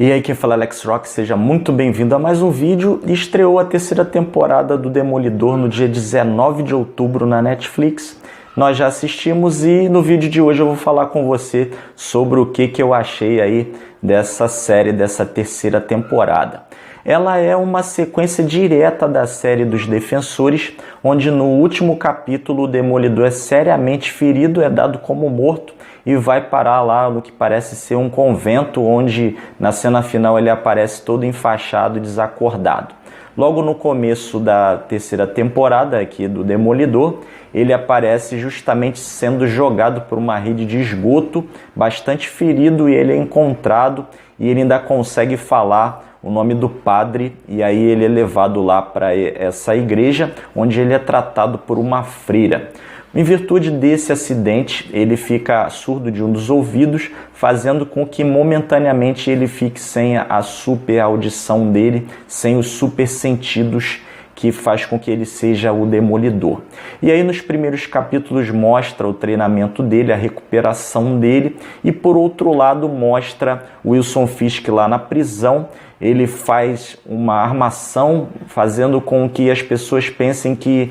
E aí quem fala é Alex Rock, seja muito bem-vindo a mais um vídeo. Estreou a terceira temporada do Demolidor no dia 19 de outubro na Netflix. Nós já assistimos e no vídeo de hoje eu vou falar com você sobre o que eu achei aí dessa série, dessa terceira temporada. Ela é uma sequência direta da série dos Defensores, onde no último capítulo o Demolidor é seriamente ferido, é dado como morto e vai parar lá no que parece ser um convento, onde na cena final ele aparece todo enfaixado e desacordado. Logo no começo da terceira temporada aqui do Demolidor, ele aparece justamente sendo jogado por uma rede de esgoto, bastante ferido, e ele é encontrado e ele ainda consegue falar o nome do padre, e aí ele é levado lá para essa igreja, onde ele é tratado por uma freira. Em virtude desse acidente, ele fica surdo de um dos ouvidos, fazendo com que momentaneamente ele fique sem a super audição dele, sem os super sentidos, que faz com que ele seja o Demolidor. E aí nos primeiros capítulos mostra o treinamento dele, a recuperação dele, e por outro lado mostra o Wilson Fisk lá na prisão. Ele faz uma armação, fazendo com que as pessoas pensem que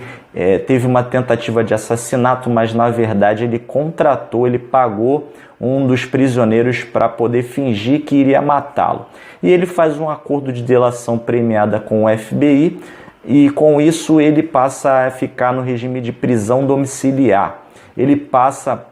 teve uma tentativa de assassinato, mas na verdade ele contratou, ele pagou um dos prisioneiros para poder fingir que iria matá-lo. E ele faz um acordo de delação premiada com o FBI, e com isso ele passa a ficar no regime de prisão domiciliar. Ele passa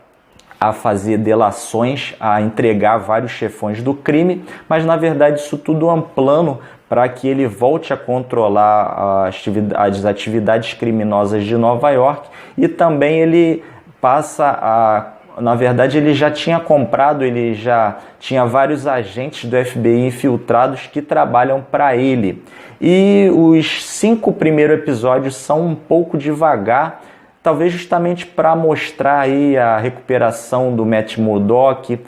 a fazer delações, a entregar vários chefões do crime, mas na verdade isso tudo é um plano para que ele volte a controlar as atividades criminosas de Nova York, e também ele passa a... Na verdade, ele já tinha comprado, ele já tinha vários agentes do FBI infiltrados que trabalham para ele. E os 5 primeiros episódios são um pouco devagar, talvez justamente para mostrar aí a recuperação do Matt Murdock,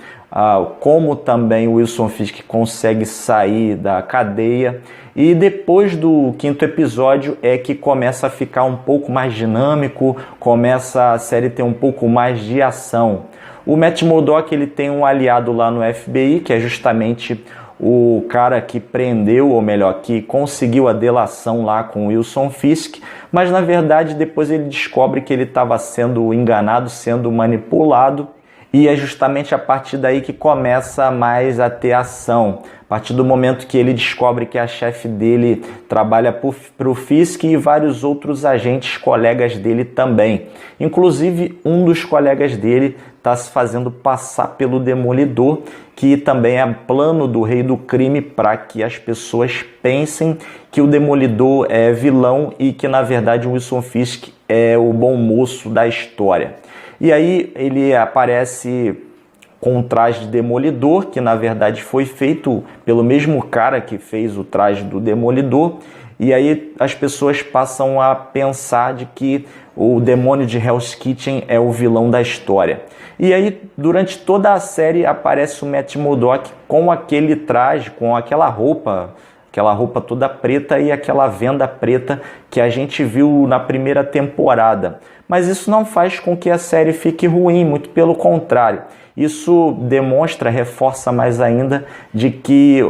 como também o Wilson Fisk consegue sair da cadeia. E depois do 5º episódio é que começa a ficar um pouco mais dinâmico, começa a série ter um pouco mais de ação. O Matt Murdock, ele tem um aliado lá no FBI, que é justamente o cara que prendeu, ou melhor, que conseguiu a delação lá com o Wilson Fisk, mas na verdade depois ele descobre que ele estava sendo enganado, sendo manipulado, e é justamente a partir daí que começa mais a ter ação. A partir do momento que ele descobre que a chefe dele trabalha para o Fisk e vários outros agentes, colegas dele também. Inclusive, um dos colegas dele está se fazendo passar pelo Demolidor, que também é plano do Rei do Crime para que as pessoas pensem que o Demolidor é vilão e que, na verdade, o Wilson Fisk é o bom moço da história. E aí ele aparece com um traje de Demolidor, que na verdade foi feito pelo mesmo cara que fez o traje do Demolidor, e aí as pessoas passam a pensar de que o demônio de Hell's Kitchen é o vilão da história. E aí durante toda a série aparece o Matt Murdock com aquele traje, com aquela roupa toda preta e aquela venda preta que a gente viu na primeira temporada. Mas isso não faz com que a série fique ruim, muito pelo contrário. Isso demonstra, reforça mais ainda, de que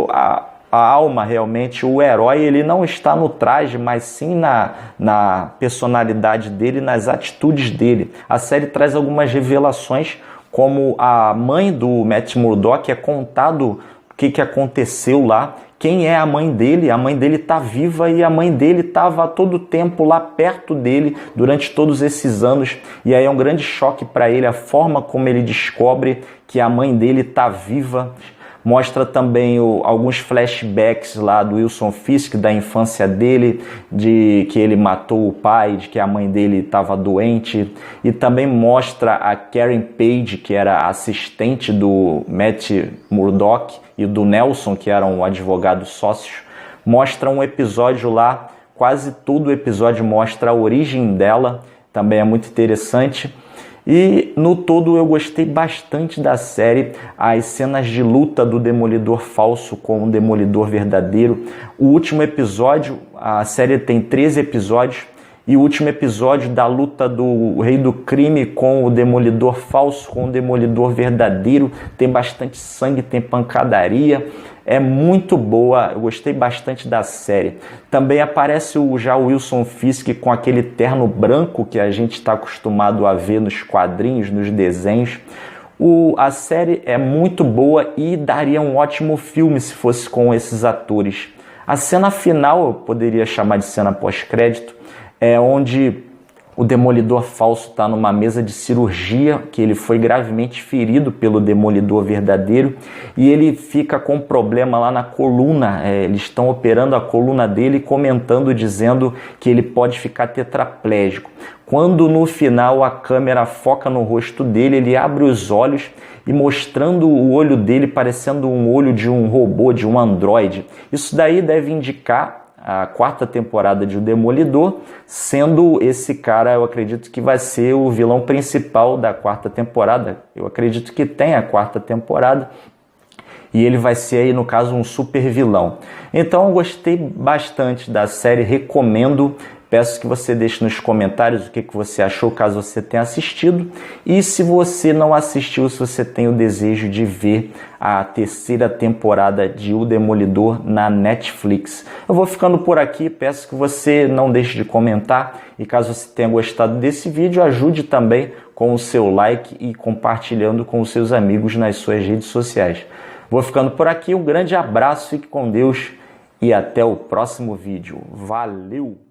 a alma realmente, o herói, ele não está no traje, mas sim na personalidade dele, nas atitudes dele. A série traz algumas revelações, como a mãe do Matt Murdock, é contado o que aconteceu lá. Quem é a mãe dele? A mãe dele está viva e a mãe dele estava todo o tempo lá perto dele durante todos esses anos. E aí é um grande choque para ele a forma como ele descobre que a mãe dele está viva. Mostra também alguns flashbacks lá do Wilson Fisk, da infância dele, de que ele matou o pai, de que a mãe dele estava doente. E também mostra a Karen Page, que era assistente do Matt Murdock, e do Nelson, que eram advogados sócios. Mostra um episódio lá, quase todo o episódio mostra a origem dela, também é muito interessante. E no todo eu gostei bastante da série, as cenas de luta do Demolidor falso com o Demolidor verdadeiro. O último episódio, a série tem 13 episódios, E o último episódio da luta do Rei do Crime com o Demolidor falso, com o Demolidor verdadeiro, tem bastante sangue, tem pancadaria, é muito boa, eu gostei bastante da série. Também aparece já o Wilson Fisk com aquele terno branco que a gente está acostumado a ver nos quadrinhos, nos desenhos. A série é muito boa e daria um ótimo filme se fosse com esses atores. A cena final, eu poderia chamar de cena pós-crédito, é onde o Demolidor falso está numa mesa de cirurgia, que ele foi gravemente ferido pelo Demolidor verdadeiro, e ele fica com um problema lá na coluna. Eles estão operando a coluna dele, comentando, dizendo que ele pode ficar tetraplégico. Quando no final a câmera foca no rosto dele, ele abre os olhos e mostrando o olho dele parecendo um olho de um robô, de um androide. Isso daí deve indicar a 4ª temporada de O Demolidor, sendo esse cara, eu acredito que vai ser o vilão principal da 4ª temporada. Eu acredito que tem a 4ª temporada. E ele vai ser aí, no caso, um super vilão. Então eu gostei bastante da série, recomendo. Peço que você deixe nos comentários o que você achou, caso você tenha assistido. E se você não assistiu, se você tem o desejo de ver a 3ª temporada de O Demolidor na Netflix. Eu vou ficando por aqui, peço que você não deixe de comentar. E caso você tenha gostado desse vídeo, ajude também com o seu like e compartilhando com os seus amigos nas suas redes sociais. Vou ficando por aqui, um grande abraço, fique com Deus e até o próximo vídeo. Valeu!